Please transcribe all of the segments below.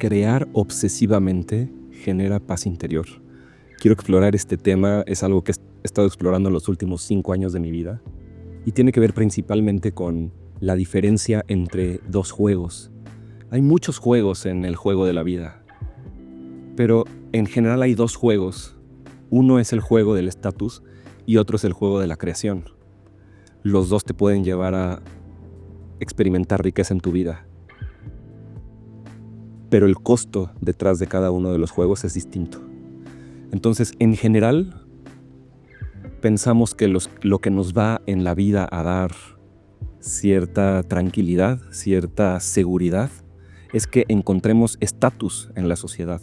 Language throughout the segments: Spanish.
crear obsesivamente genera paz interior. Quiero explorar este tema, es algo que he estado explorando en los últimos 5 años de mi vida y tiene que ver principalmente con la diferencia entre dos juegos. Hay muchos juegos en el juego de la vida, pero en general hay dos juegos. Uno es el juego del estatus y otro es el juego de la creación. Los dos te pueden llevar a experimentar riqueza en tu vida, pero el costo detrás de cada uno de los juegos es distinto. Entonces, en general, pensamos que lo que nos va en la vida a dar cierta tranquilidad, cierta seguridad, es que encontremos estatus en la sociedad,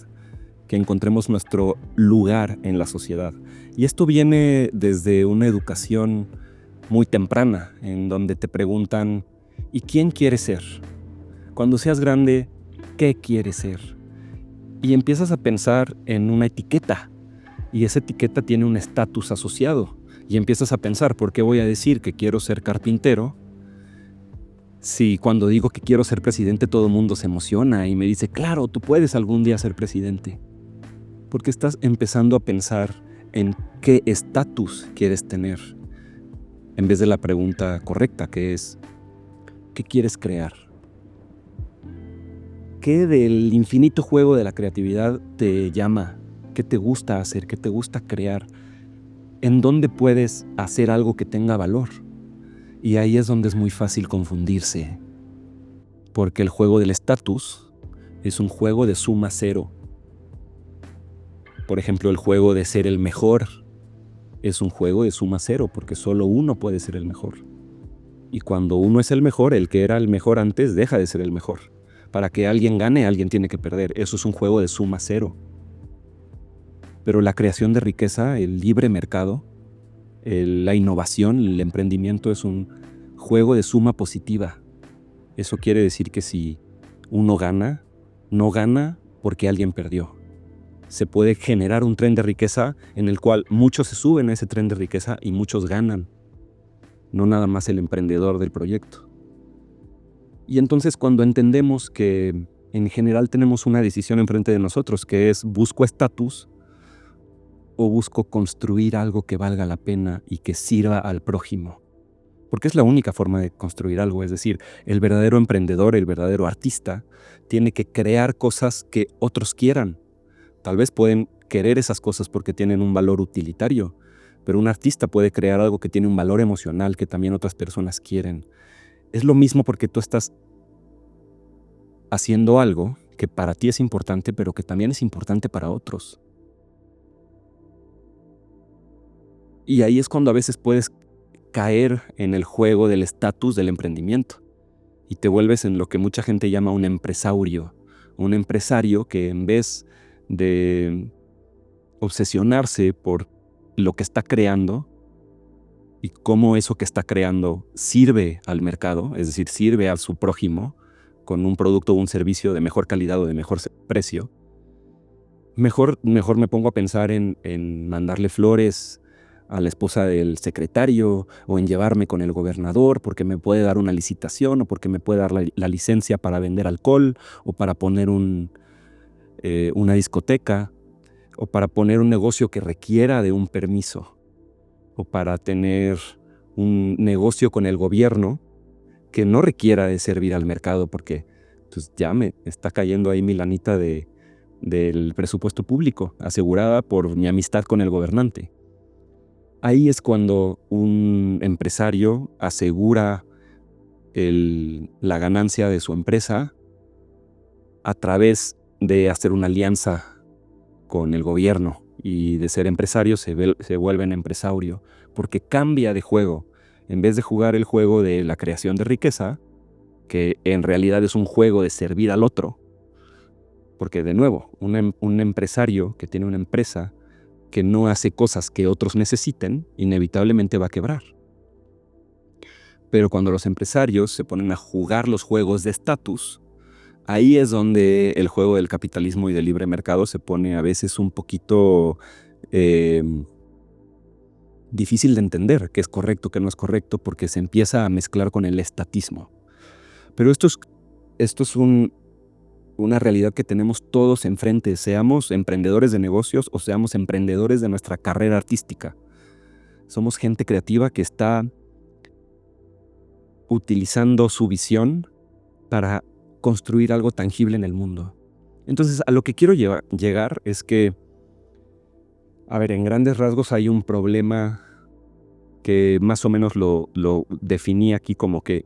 que encontremos nuestro lugar en la sociedad. Y esto viene desde una educación muy temprana, en donde te preguntan, ¿y quién quieres ser? Cuando seas grande, ¿qué quieres ser? Y empiezas a pensar en una etiqueta, y esa etiqueta tiene un estatus asociado. Y empiezas a pensar, ¿por qué voy a decir que quiero ser carpintero? Si cuando digo que quiero ser presidente todo el mundo se emociona y me dice, claro, tú puedes algún día ser presidente. Porque estás empezando a pensar en qué estatus quieres tener, en vez de la pregunta correcta, que es, ¿qué quieres crear? ¿Qué del infinito juego de la creatividad te llama? ¿Qué te gusta hacer? ¿Qué te gusta crear? ¿En dónde puedes hacer algo que tenga valor? Y ahí es donde es muy fácil confundirse, porque el juego del estatus es un juego de suma cero. Por ejemplo, el juego de ser el mejor es un juego de suma cero, porque solo uno puede ser el mejor. Y cuando uno es el mejor, el que era el mejor antes deja de ser el mejor. Para que alguien gane, alguien tiene que perder. Eso es un juego de suma cero. Pero la creación de riqueza, el libre mercado, la innovación, el emprendimiento es un juego de suma positiva. Eso quiere decir que si uno gana, no gana porque alguien perdió. Se puede generar un tren de riqueza en el cual muchos se suben a ese tren de riqueza y muchos ganan, no nada más el emprendedor del proyecto. Y entonces cuando entendemos que en general tenemos una decisión enfrente de nosotros, que es busco estatus o busco construir algo que valga la pena y que sirva al prójimo. Porque es la única forma de construir algo, es decir, el verdadero emprendedor, el verdadero artista, tiene que crear cosas que otros quieran. Tal vez pueden querer esas cosas porque tienen un valor utilitario, pero un artista puede crear algo que tiene un valor emocional que también otras personas quieren. Es lo mismo porque tú estás haciendo algo que para ti es importante, pero que también es importante para otros. Y ahí es cuando a veces puedes caer en el juego del estatus del emprendimiento y te vuelves en lo que mucha gente llama un empresario. Un empresario que en vez de obsesionarse por lo que está creando y cómo eso que está creando sirve al mercado, es decir, sirve a su prójimo con un producto o un servicio de mejor calidad o de mejor precio, mejor me pongo a pensar en mandarle flores a la esposa del secretario o en llevarme con el gobernador porque me puede dar una licitación o porque me puede dar la licencia para vender alcohol o para poner una discoteca o para poner un negocio que requiera de un permiso o para tener un negocio con el gobierno que no requiera de servir al mercado porque pues, ya me está cayendo ahí mi lanita del presupuesto público asegurada por mi amistad con el gobernante. Ahí es cuando un empresario asegura la ganancia de su empresa a través de hacer una alianza con el gobierno y de ser empresario se vuelve en empresario porque cambia de juego. En vez de jugar el juego de la creación de riqueza, que en realidad es un juego de servir al otro, porque de nuevo, un empresario que tiene una empresa que no hace cosas que otros necesiten, inevitablemente va a quebrar. Pero cuando los empresarios se ponen a jugar los juegos de estatus, ahí es donde el juego del capitalismo y del libre mercado se pone a veces un poquito difícil de entender qué es correcto, qué no es correcto, porque se empieza a mezclar con el estatismo. Pero esto es una realidad que tenemos todos enfrente, seamos emprendedores de negocios o seamos emprendedores de nuestra carrera artística. Somos gente creativa que está utilizando su visión para construir algo tangible en el mundo. Entonces, a lo que quiero llegar es que, a ver, en grandes rasgos hay un problema que más o menos lo definí aquí como que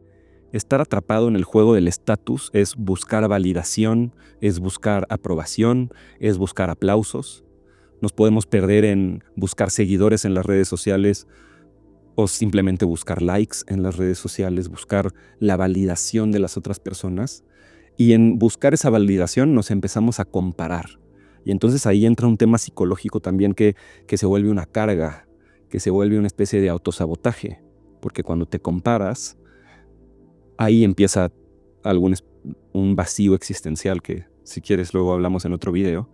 estar atrapado en el juego del estatus es buscar validación, es buscar aprobación, es buscar aplausos. Nos podemos perder en buscar seguidores en las redes sociales o simplemente buscar likes en las redes sociales, buscar la validación de las otras personas. Y en buscar esa validación nos empezamos a comparar. Y entonces ahí entra un tema psicológico también que se vuelve una carga, que se vuelve una especie de autosabotaje. Porque cuando te comparas, ahí empieza un vacío existencial que, si quieres, luego hablamos en otro video.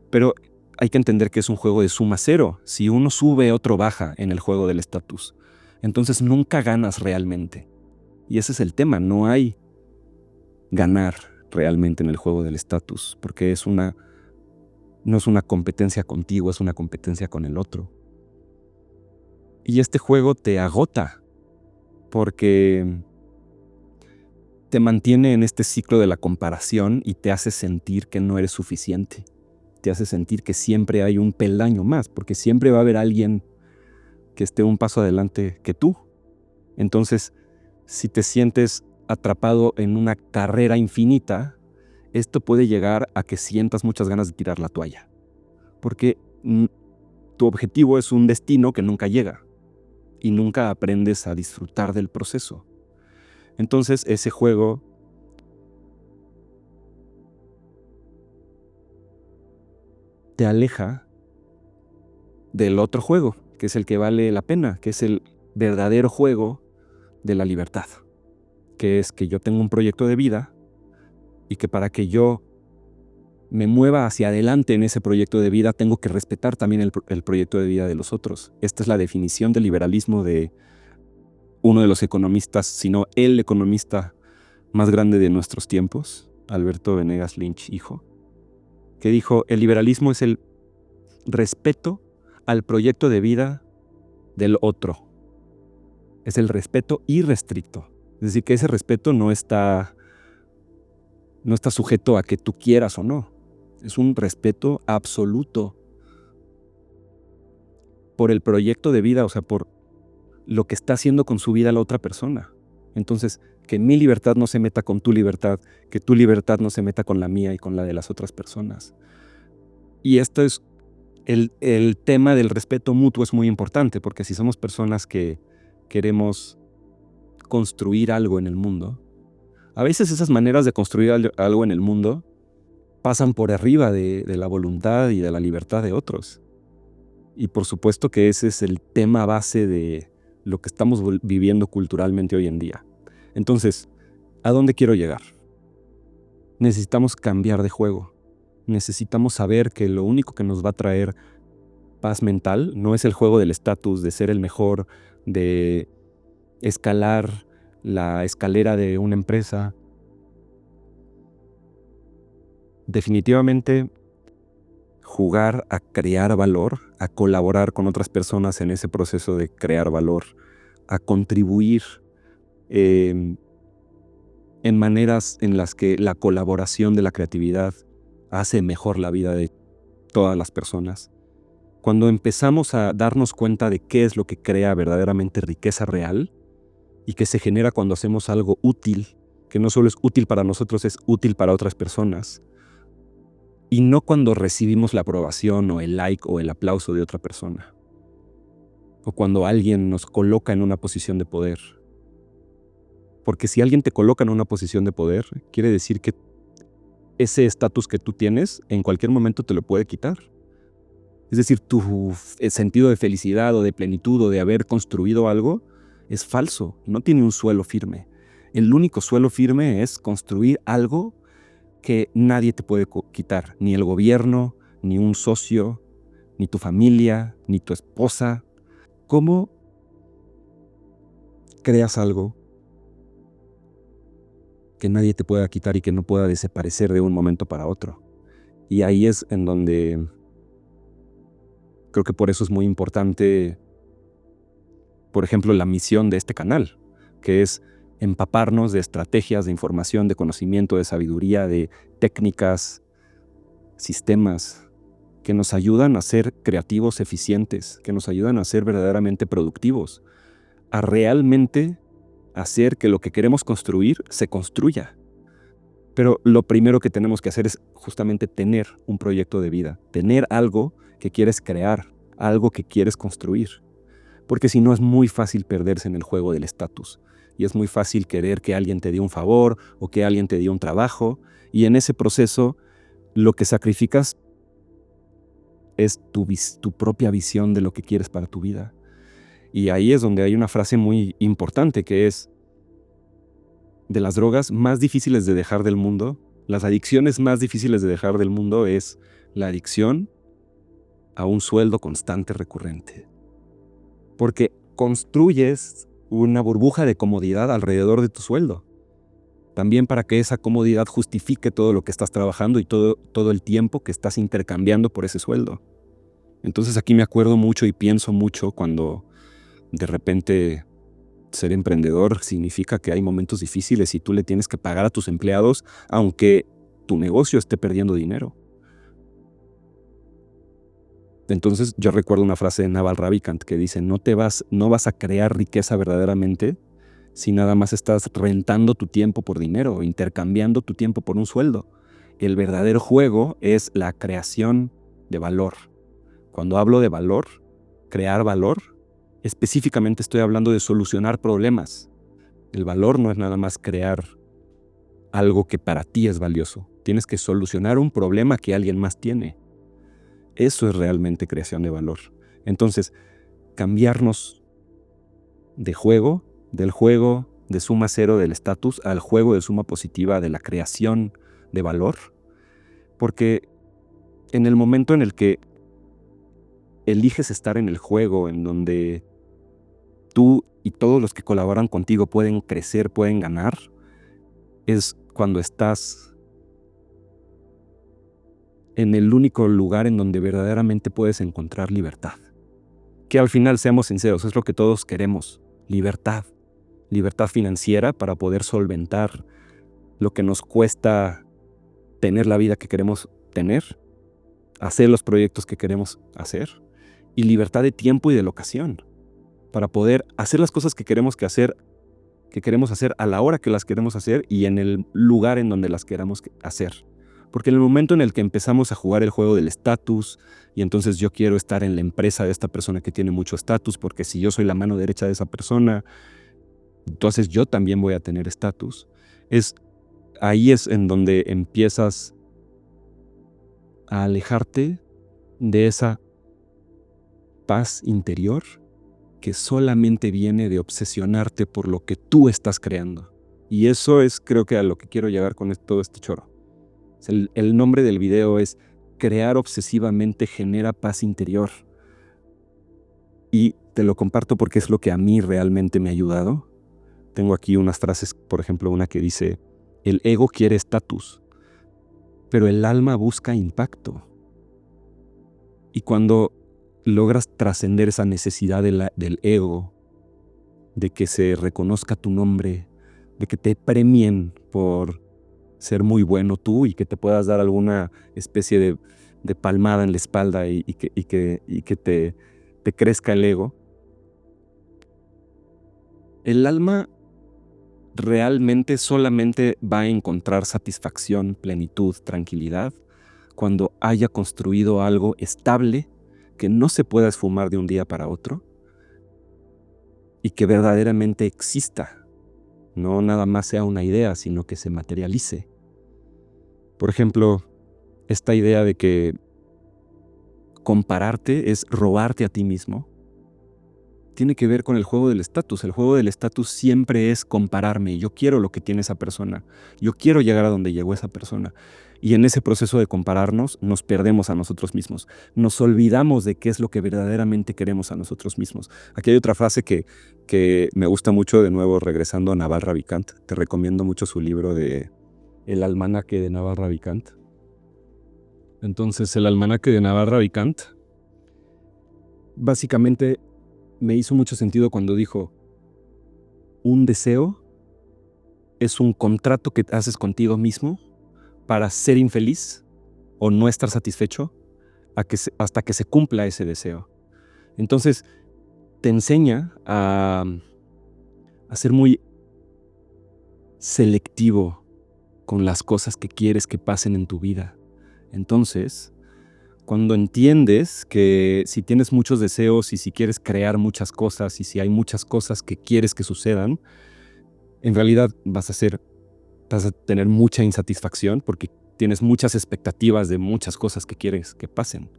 Pero hay que entender que es un juego de suma cero. Si uno sube, otro baja en el juego del estatus. Entonces nunca ganas realmente. Y ese es el tema, no hay ganar realmente en el juego del estatus, porque no es una competencia contigo, es una competencia con el otro. Y este juego te agota, porque te mantiene en este ciclo de la comparación y te hace sentir que no eres suficiente. Te hace sentir que siempre hay un peldaño más, porque siempre va a haber alguien que esté un paso adelante que tú. Entonces, si te sientes atrapado en una carrera infinita, esto puede llegar a que sientas muchas ganas de tirar la toalla. Porque tu objetivo es un destino que nunca llega y nunca aprendes a disfrutar del proceso. Entonces, ese juego te aleja del otro juego, que es el que vale la pena, que es el verdadero juego de la libertad, que es que yo tengo un proyecto de vida y que para que yo me mueva hacia adelante en ese proyecto de vida, tengo que respetar también el proyecto de vida de los otros. Esta es la definición del liberalismo de uno de los economistas, sino el economista más grande de nuestros tiempos, Alberto Venegas Lynch, hijo, que dijo: el liberalismo es el respeto al proyecto de vida del otro. Es el respeto irrestricto. Es decir, que ese respeto no está sujeto a que tú quieras o no. Es un respeto absoluto por el proyecto de vida, o sea, por lo que está haciendo con su vida la otra persona. Entonces, que mi libertad no se meta con tu libertad, que tu libertad no se meta con la mía y con la de las otras personas. Y esto es el tema del respeto mutuo es muy importante, porque si somos personas que queremos construir algo en el mundo, a veces esas maneras de construir algo en el mundo pasan por arriba de la voluntad y de la libertad de otros. Y por supuesto que ese es el tema base de lo que estamos viviendo culturalmente hoy en día. Entonces, ¿a dónde quiero llegar? Necesitamos cambiar de juego. Necesitamos saber que lo único que nos va a traer paz mental no es el juego del estatus, de ser el mejor, de escalar la escalera de una empresa. Definitivamente, jugar a crear valor, a colaborar con otras personas en ese proceso de crear valor, a contribuir en maneras en las que la colaboración de la creatividad hace mejor la vida de todas las personas. Cuando empezamos a darnos cuenta de qué es lo que crea verdaderamente riqueza real y que se genera cuando hacemos algo útil, que no solo es útil para nosotros, es útil para otras personas, y no cuando recibimos la aprobación o el like o el aplauso de otra persona, o cuando alguien nos coloca en una posición de poder. Porque si alguien te coloca en una posición de poder, quiere decir que ese estatus que tú tienes en cualquier momento te lo puede quitar. Es decir, tu sentido de felicidad o de plenitud o de haber construido algo es falso, no tiene un suelo firme. El único suelo firme es construir algo que nadie te puede quitar, ni el gobierno, ni un socio, ni tu familia, ni tu esposa. ¿Cómo creas algo que nadie te pueda quitar y que no pueda desaparecer de un momento para otro. Y ahí es en donde creo que por eso es muy importante, por ejemplo, la misión de este canal, que es empaparnos de estrategias, de información, de conocimiento, de sabiduría, de técnicas, sistemas que nos ayudan a ser creativos, eficientes, que nos ayudan a ser verdaderamente productivos, a realmente hacer que lo que queremos construir se construya. Pero lo primero que tenemos que hacer es justamente tener un proyecto de vida, tener algo que quieres crear, algo que quieres construir. Porque si no es muy fácil perderse en el juego del estatus. Y es muy fácil querer que alguien te dé un favor o que alguien te dé un trabajo. Y en ese proceso lo que sacrificas es tu propia visión de lo que quieres para tu vida. Y ahí es donde hay una frase muy importante que es: de las drogas más difíciles de dejar del mundo, las adicciones más difíciles de dejar del mundo es la adicción a un sueldo constante recurrente. Porque construyes una burbuja de comodidad alrededor de tu sueldo. También para que esa comodidad justifique todo lo que estás trabajando y todo el tiempo que estás intercambiando por ese sueldo. Entonces aquí me acuerdo mucho y pienso mucho cuando de repente ser emprendedor significa que hay momentos difíciles y tú le tienes que pagar a tus empleados aunque tu negocio esté perdiendo dinero. Entonces yo recuerdo una frase de Naval Ravikant que dice: no vas a crear riqueza verdaderamente si nada más estás rentando tu tiempo por dinero, intercambiando tu tiempo por un sueldo. El verdadero juego es la creación de valor. Cuando hablo de valor, crear valor, específicamente estoy hablando de solucionar problemas. El valor no es nada más crear algo que para ti es valioso. Tienes que solucionar un problema que alguien más tiene. Eso es realmente creación de valor. Entonces, cambiarnos de juego, del juego de suma cero del estatus, al juego de suma positiva de la creación de valor. Porque en el momento en el que eliges estar en el juego, en donde tú y todos los que colaboran contigo pueden crecer, pueden ganar, es cuando estás en el único lugar en donde verdaderamente puedes encontrar libertad. Que al final, seamos sinceros, es lo que todos queremos: libertad. Libertad financiera para poder solventar lo que nos cuesta tener la vida que queremos tener, hacer los proyectos que queremos hacer, y libertad de tiempo y de locación para poder hacer las cosas que queremos hacer a la hora que las queremos hacer y en el lugar en donde las queramos hacer. Porque en el momento en el que empezamos a jugar el juego del estatus, y entonces yo quiero estar en la empresa de esta persona que tiene mucho estatus, porque si yo soy la mano derecha de esa persona, entonces yo también voy a tener estatus. Ahí es en donde empiezas a alejarte de esa paz interior que solamente viene de obsesionarte por lo que tú estás creando. Y eso es, creo que, a lo que quiero llegar con todo este choro. El nombre del video es: crear obsesivamente genera paz interior. Y te lo comparto porque es lo que a mí realmente me ha ayudado. Tengo aquí unas frases, por ejemplo, una que dice: el ego quiere estatus, pero el alma busca impacto. Y cuando logras trascender esa necesidad del ego, de que se reconozca tu nombre, de que te premien por ser muy bueno tú y que te puedas dar alguna especie de palmada en la espalda y que te crezca el ego, el alma realmente solamente va a encontrar satisfacción, plenitud, tranquilidad cuando haya construido algo estable que no se pueda esfumar de un día para otro y que verdaderamente exista, no nada más sea una idea, sino que se materialice. Por ejemplo, esta idea de que compararte es robarte a ti mismo. tiene que ver con el juego del estatus. El juego del estatus siempre es compararme. Yo quiero lo que tiene esa persona. Yo quiero llegar a donde llegó esa persona. Y en ese proceso de compararnos, nos perdemos a nosotros mismos. Nos olvidamos de qué es lo que verdaderamente queremos a nosotros mismos. Aquí hay otra frase que me gusta mucho, de nuevo regresando a Naval Ravikant. Te recomiendo mucho su libro de El almanaque de Naval Ravikant. Entonces, el almanaque de Naval Ravikant básicamente me hizo mucho sentido cuando dijo: un deseo es un contrato que haces contigo mismo para ser infeliz o no estar satisfecho hasta que se cumpla ese deseo. Entonces, te enseña a ser muy selectivo con las cosas que quieres que pasen en tu vida. Entonces, cuando entiendes que si tienes muchos deseos y si quieres crear muchas cosas y si hay muchas cosas que quieres que sucedan, en realidad vas a tener mucha insatisfacción porque tienes muchas expectativas de muchas cosas que quieres que pasen.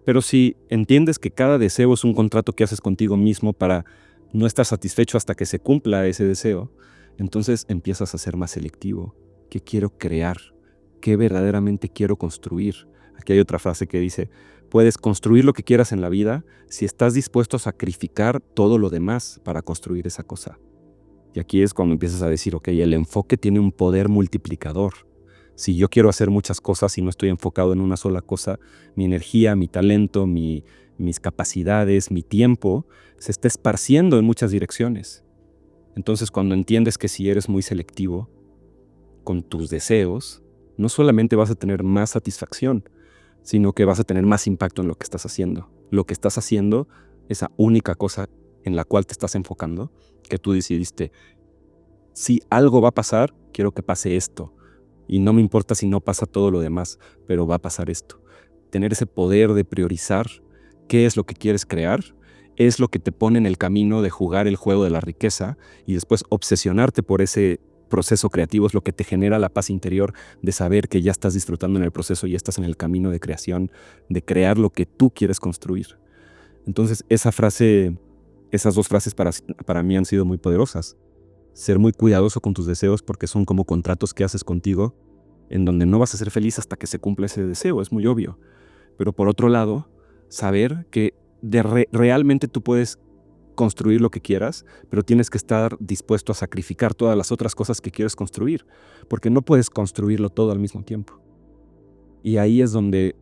Pero si entiendes que cada deseo es un contrato que haces contigo mismo para no estar satisfecho hasta que se cumpla ese deseo, entonces empiezas a ser más selectivo. ¿Qué quiero crear? ¿Qué verdaderamente quiero construir? Aquí hay otra frase que dice: puedes construir lo que quieras en la vida si estás dispuesto a sacrificar todo lo demás para construir esa cosa. Y aquí es cuando empiezas a decir, ok, el enfoque tiene un poder multiplicador. Si yo quiero hacer muchas cosas y no estoy enfocado en una sola cosa, mi energía, mi talento, mis capacidades, mi tiempo, se está esparciendo en muchas direcciones. Entonces, cuando entiendes que si eres muy selectivo con tus deseos, no solamente vas a tener más satisfacción, sino que vas a tener más impacto en lo que estás haciendo. Lo que estás haciendo, esa única cosa en la cual te estás enfocando, que tú decidiste, si algo va a pasar, quiero que pase esto. Y no me importa si no pasa todo lo demás, pero va a pasar esto. Tener ese poder de priorizar qué es lo que quieres crear es lo que te pone en el camino de jugar el juego de la riqueza, y después obsesionarte por ese proceso creativo es lo que te genera la paz interior de saber que ya estás disfrutando en el proceso y estás en el camino de creación, de crear lo que tú quieres construir. Entonces, esas dos frases para mí han sido muy poderosas. Ser muy cuidadoso con tus deseos porque son como contratos que haces contigo en donde no vas a ser feliz hasta que se cumpla ese deseo, es muy obvio. Pero por otro lado, saber que realmente tú puedes construir lo que quieras, pero tienes que estar dispuesto a sacrificar todas las otras cosas que quieres construir, porque no puedes construirlo todo al mismo tiempo. Y ahí es donde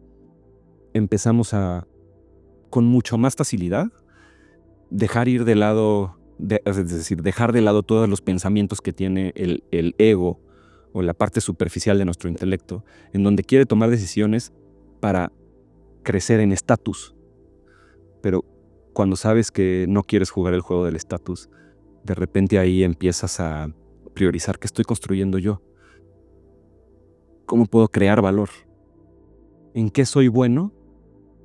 empezamos con mucho más facilidad, dejar de lado todos los pensamientos que tiene el ego o la parte superficial de nuestro intelecto, en donde quiere tomar decisiones para crecer en estatus. Pero cuando sabes que no quieres jugar el juego del estatus, de repente ahí empiezas a priorizar qué estoy construyendo yo. ¿Cómo puedo crear valor? ¿En qué soy bueno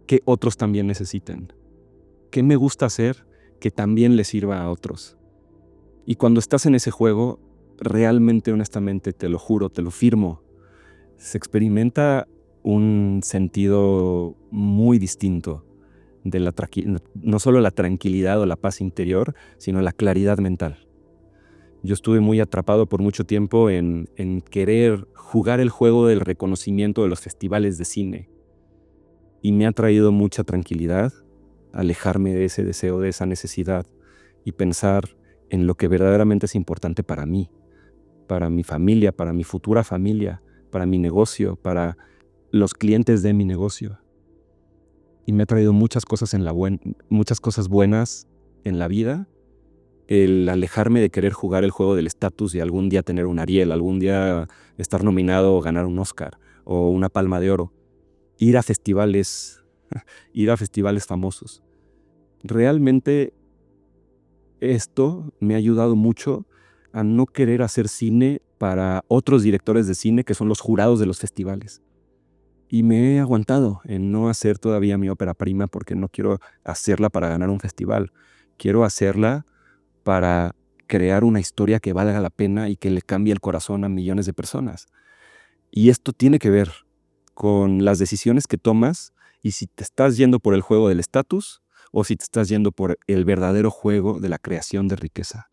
que otros también necesiten? ¿Qué me gusta hacer que también le sirva a otros? Y cuando estás en ese juego, realmente, honestamente, te lo juro, te lo firmo, se experimenta un sentido muy distinto de no solo la tranquilidad o la paz interior, sino la claridad mental. Yo estuve muy atrapado por mucho tiempo en querer jugar el juego del reconocimiento de los festivales de cine. Y me ha traído mucha tranquilidad alejarme de ese deseo, de esa necesidad, y pensar en lo que verdaderamente es importante para mí, para mi familia, para mi futura familia, para mi negocio, para los clientes de mi negocio. Y me ha traído muchas cosas muchas cosas buenas en la vida, el alejarme de querer jugar el juego del estatus y algún día tener un Ariel, algún día estar nominado o ganar un Oscar o una Palma de Oro. Ir a festivales famosos. Realmente esto me ha ayudado mucho a no querer hacer cine para otros directores de cine que son los jurados de los festivales. Y me he aguantado en no hacer todavía mi ópera prima porque no quiero hacerla para ganar un festival. Quiero hacerla para crear una historia que valga la pena y que le cambie el corazón a millones de personas. Y esto tiene que ver con las decisiones que tomas y si te estás yendo por el juego del estatus o si te estás yendo por el verdadero juego de la creación de riqueza.